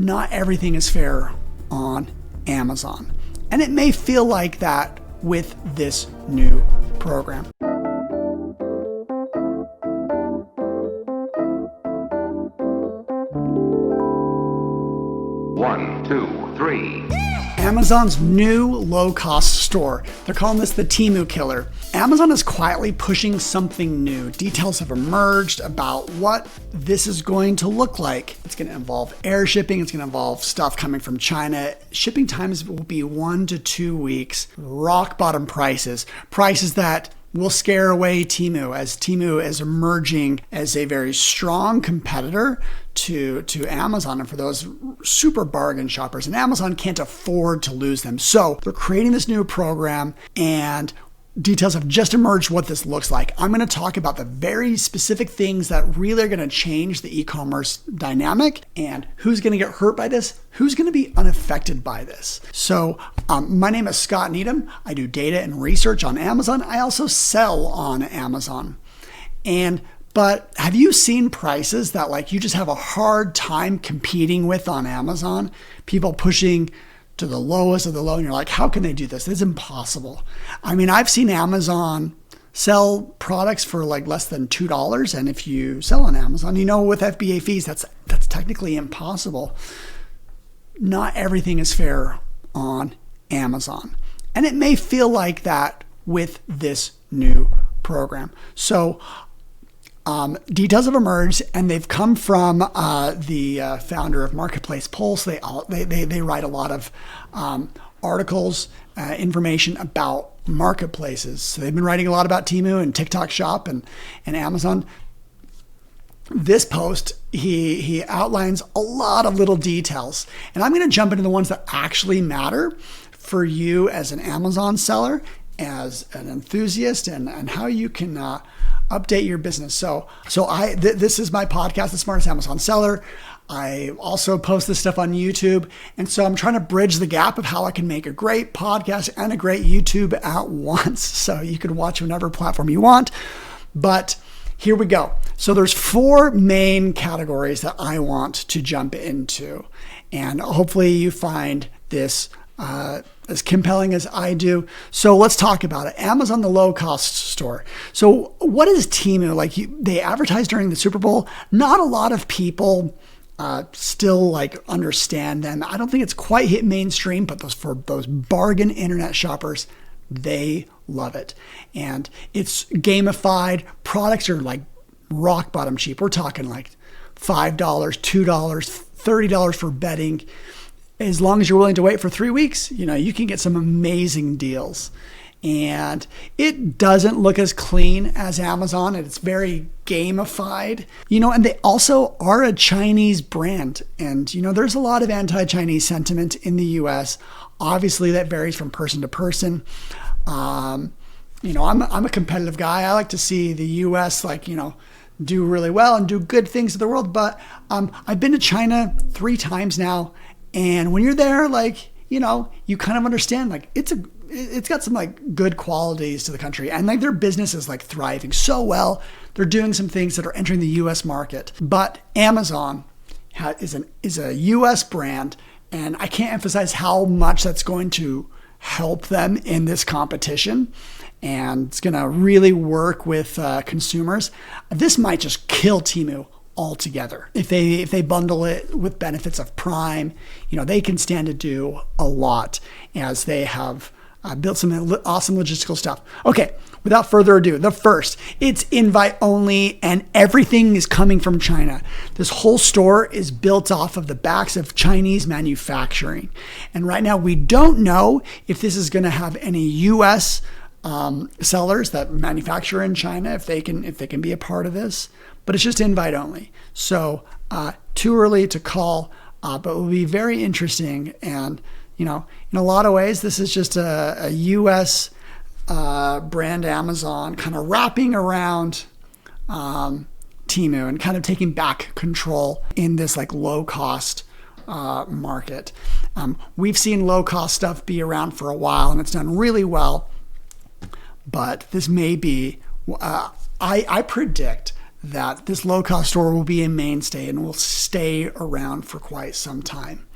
not everything is fair on Amazon. And it may feel like that with this new program. One, two, three. Amazon's new low-cost store. They're calling this the Teemu killer. Amazon is quietly pushing something new. Details have emerged about what this is going to look like. It's going to involve air shipping. It's going to involve stuff coming from China. Shipping times will be 1 to 2 weeks. Rock bottom prices. Prices that will scare away Teemu, as Teemu is emerging as a very strong competitor to Amazon, and for those super bargain shoppers. And Amazon can't afford to lose them. So they're creating this new program, and details have just emerged what this looks like. I'm going to talk about the very specific things that really are going to change the e-commerce dynamic, and who's going to get hurt by this, who's going to be unaffected by this. So my name is Scott Needham. I do data and research on Amazon. I also sell on Amazon. But have you seen prices that like you just have a hard time competing with on Amazon? People pushing to the lowest of the low, and you're like, how can they do this? It's impossible. I mean, I've seen Amazon sell products for like less than $2, and if you sell on Amazon, with FBA fees, that's technically impossible. Not everything is fair on Amazon, and it may feel like that with this new program. So details have emerged, and they've come from the founder of Marketplace Pulse. They write a lot of articles, information about marketplaces. So they've been writing a lot about Teemu and TikTok Shop and Amazon. This post, he outlines a lot of little details, and I'm going to jump into the ones that actually matter for you as an Amazon seller, as an enthusiast, and how you can update your business. So this is my podcast, The Smartest Amazon Seller. I also post this stuff on YouTube. And so I'm trying to bridge the gap of how I can make a great podcast and a great YouTube at once. So you can watch whatever platform you want. But here we go. So there's 4 main categories that I want to jump into. And hopefully you find this as compelling as I do. So let's talk about it. Amazon, the low-cost store. So what is Teemu? Like they advertised during the Super Bowl. Not a lot of people still like understand them. I don't think it's quite hit mainstream, but for those bargain internet shoppers, they love it. And it's gamified. Products are like rock bottom cheap. We're talking like $5, $2, $30 for bedding. As long as you're willing to wait for 3 weeks, you can get some amazing deals. And it doesn't look as clean as Amazon. It's very gamified, and they also are a Chinese brand. And, there's a lot of anti-Chinese sentiment in the US. Obviously that varies from person to person. I'm a competitive guy. I like to see the US do really well and do good things to the world. But I've been to China 3 times now. And when you're there, you kind of understand, it's got some good qualities to the country, and their business is thriving so well. They're doing some things that are entering the U.S. market. But Amazon is a U.S. brand, and I can't emphasize how much that's going to help them in this competition. And it's going to really work with consumers. This might just kill Teemu altogether. If they bundle it with benefits of Prime, they can stand to do a lot, as they have built some awesome logistical stuff. Okay, without further ado, the first, it's invite only, and everything is coming from China. This whole store is built off of the backs of Chinese manufacturing. And right now we don't know if this is going to have any US sellers that manufacture in China, if they can be a part of this. But it's just invite only. So too early to call, but it will be very interesting. And, in a lot of ways, this is just a U.S. brand Amazon kind of wrapping around Teemu and kind of taking back control in this low-cost market. We've seen low-cost stuff be around for a while, and it's done really well. But this may be, I predict that this low-cost store will be a mainstay and will stay around for quite some time.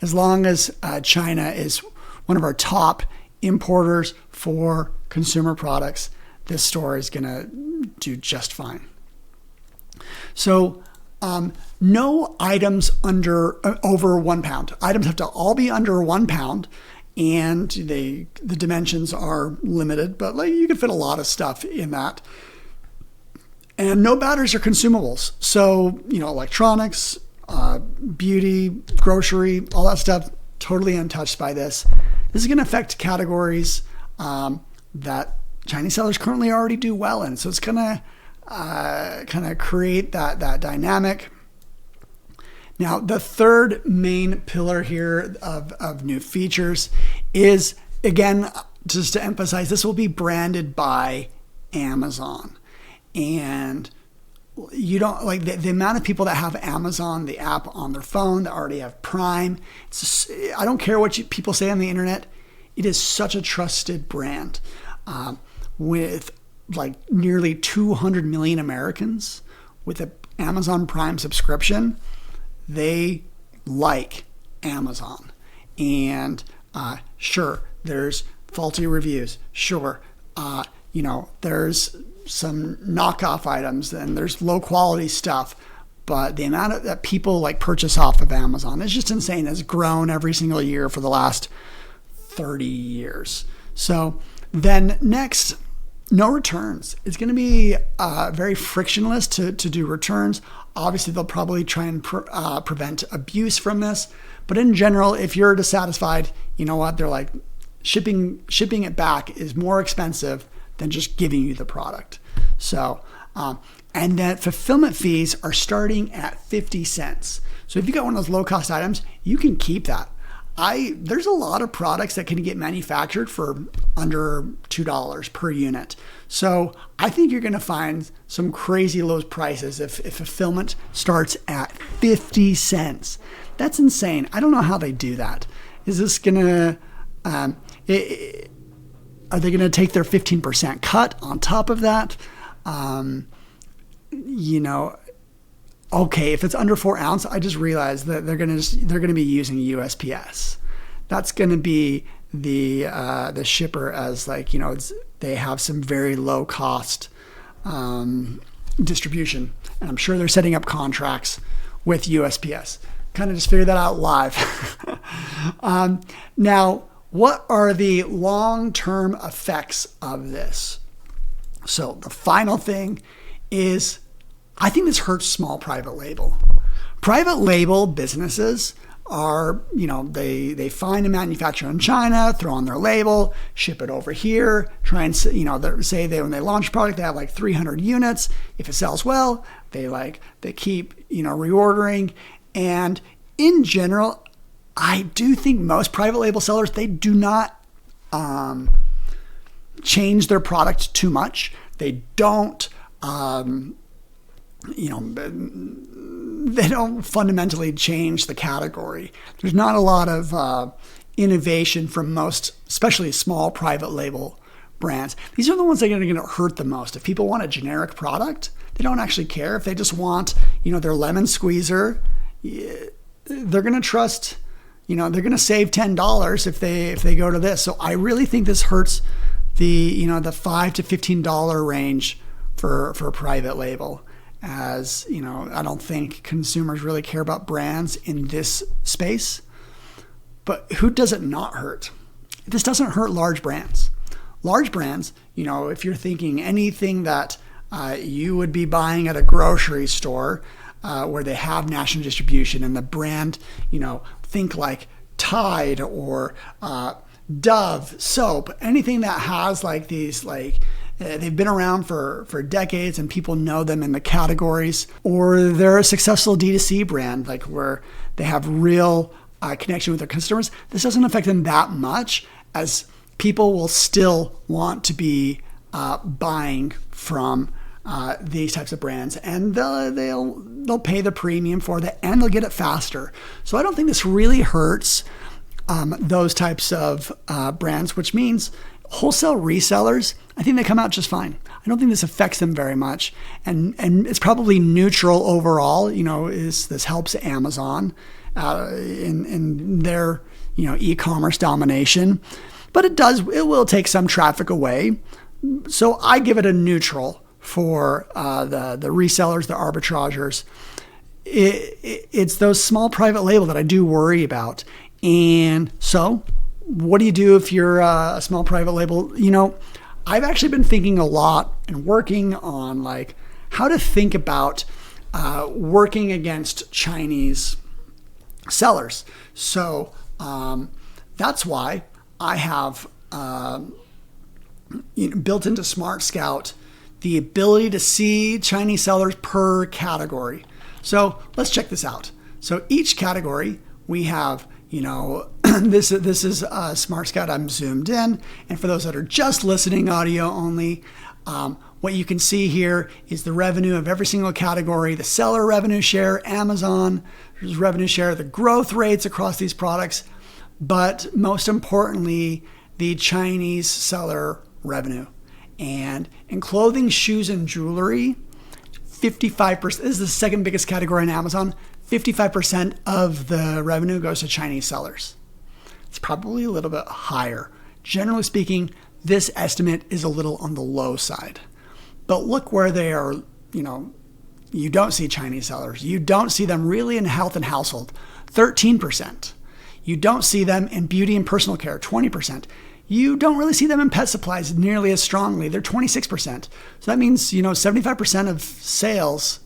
As long as China is one of our top importers for consumer products, this store is going to do just fine. So no items over 1 pound. Items have to all be under 1 pound, and the dimensions are limited, but like you can fit a lot of stuff in that. And no batteries or consumables. So, electronics, beauty, grocery, all that stuff, totally untouched by this. This is going to affect categories that Chinese sellers currently already do well in. So it's going to kind of create that dynamic. Now, the third main pillar here of new features is, again, just to emphasize, this will be branded by Amazon. And you don't like the amount of people that have Amazon, the app on their phone, that already have Prime. I don't care what people say on the internet. It is such a trusted brand with like nearly 200 million Americans with an Amazon Prime subscription. They like Amazon. And sure, there's faulty reviews. Sure, there's some knockoff items and there's low quality stuff, but the amount that people like purchase off of Amazon is just insane. It's grown every single year for the last 30 years. So then next, no returns. It's going to be very frictionless to do returns. Obviously, they'll probably try and prevent abuse from this. But in general, if you're dissatisfied, you know what? They're like, shipping it back is more expensive than just giving you the product. So, and that fulfillment fees are starting at 50 cents. So if you got one of those low cost items, you can keep that. There's a lot of products that can get manufactured for under $2 per unit. So I think you're going to find some crazy low prices if fulfillment starts at 50 cents. That's insane. I don't know how they do that. Is this going to, are they going to take their 15% cut on top of that? Okay, if it's under 4 ounce, I just realized that they're going to be using USPS. That's going to be the shipper, as like, they have some very low cost distribution, and I'm sure they're setting up contracts with USPS. Kind of just figure that out live. Now, what are the long-term effects of this? So the final thing is, I think this hurts small private label. Private label businesses are, they find a manufacturer in China, throw on their label, ship it over here, try and, say when they launch a product, they have like 300 units. If it sells well, they keep, reordering. And in general, I do think most private label sellers, they do not change their product too much. They don't, they don't fundamentally change the category. There's not a lot of innovation from most, especially small private label brands. These are the ones that are going to hurt the most. If people want a generic product, they don't actually care. If they just want, their lemon squeezer, they're going to trust, they're going to save $10 if they go to this. So I really think this hurts the $5 to $15 range for private label. As I don't think consumers really care about brands in this space. But who does it not hurt? This doesn't hurt large brands. Large brands, if you're thinking anything that you would be buying at a grocery store where they have national distribution and the brand, think like Tide or Dove soap, anything that has like these they've been around for decades and people know them in the categories, or they're a successful D2C brand, like where they have real connection with their customers. This doesn't affect them that much, as people will still want to be buying from these types of brands, and they'll pay the premium for that, and they'll get it faster. So I don't think this really hurts those types of brands, which means Wholesale resellers, I think they come out just fine. I don't think this affects them very much, and it's probably neutral overall. This helps Amazon in their e-commerce domination, but it will take some traffic away. So I give it a neutral for the resellers, the arbitrageurs. It's those small private label that I do worry about. And so what do you do if you're a small private label? I've actually been thinking a lot and working on how to think about working against Chinese sellers. So that's why I have built into Smart Scout the ability to see Chinese sellers per category. So let's check this out. So each category we have, this is Smart Scout. I'm zoomed in. And for those that are just listening audio only, what you can see here is the revenue of every single category, the seller revenue share, Amazon revenue share, the growth rates across these products, but most importantly, the Chinese seller revenue. And in clothing, shoes, and jewelry, 55%, this is the second biggest category on Amazon, 55% of the revenue goes to Chinese sellers. It's probably a little bit higher. Generally speaking, this estimate is a little on the low side. But look where they are, you don't see Chinese sellers. You don't see them really in health and household, 13%. You don't see them in beauty and personal care, 20%. You don't really see them in pet supplies nearly as strongly. They're 26%. So that means, 75% of sales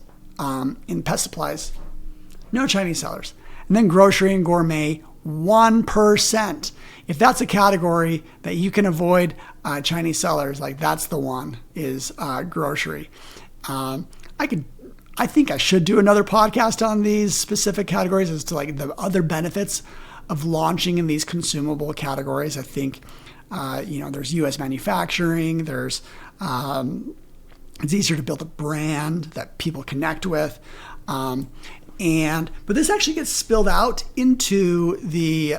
in pet supplies, no Chinese sellers. And then grocery and gourmet, 1%. If that's a category that you can avoid Chinese sellers, that's the one, is grocery. I think I should do another podcast on these specific categories as to the other benefits of launching in these consumable categories. I think, there's U.S. manufacturing. There's it's easier to build a brand that people connect with. But this actually gets spilled out into the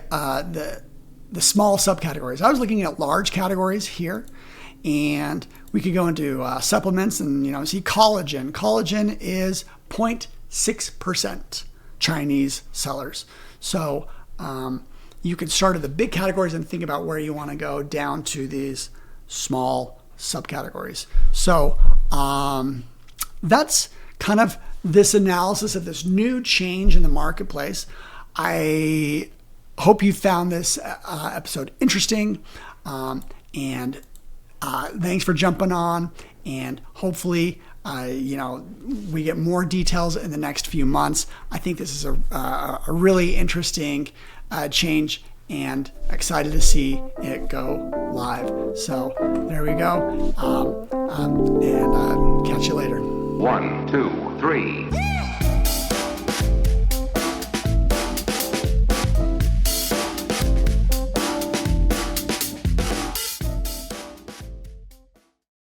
small subcategories. I was looking at large categories here, and we could go into supplements and see collagen. Collagen is 0.6% Chinese sellers. So you can start at the big categories and think about where you want to go down to these small subcategories. So that's kind of this analysis of this new change in the marketplace. I hope you found this episode interesting, and thanks for jumping on, and hopefully we get more details in the next few months. I think this is a really interesting change, and excited to see it go live. So there we go, and catch you later. 1, 2, 3.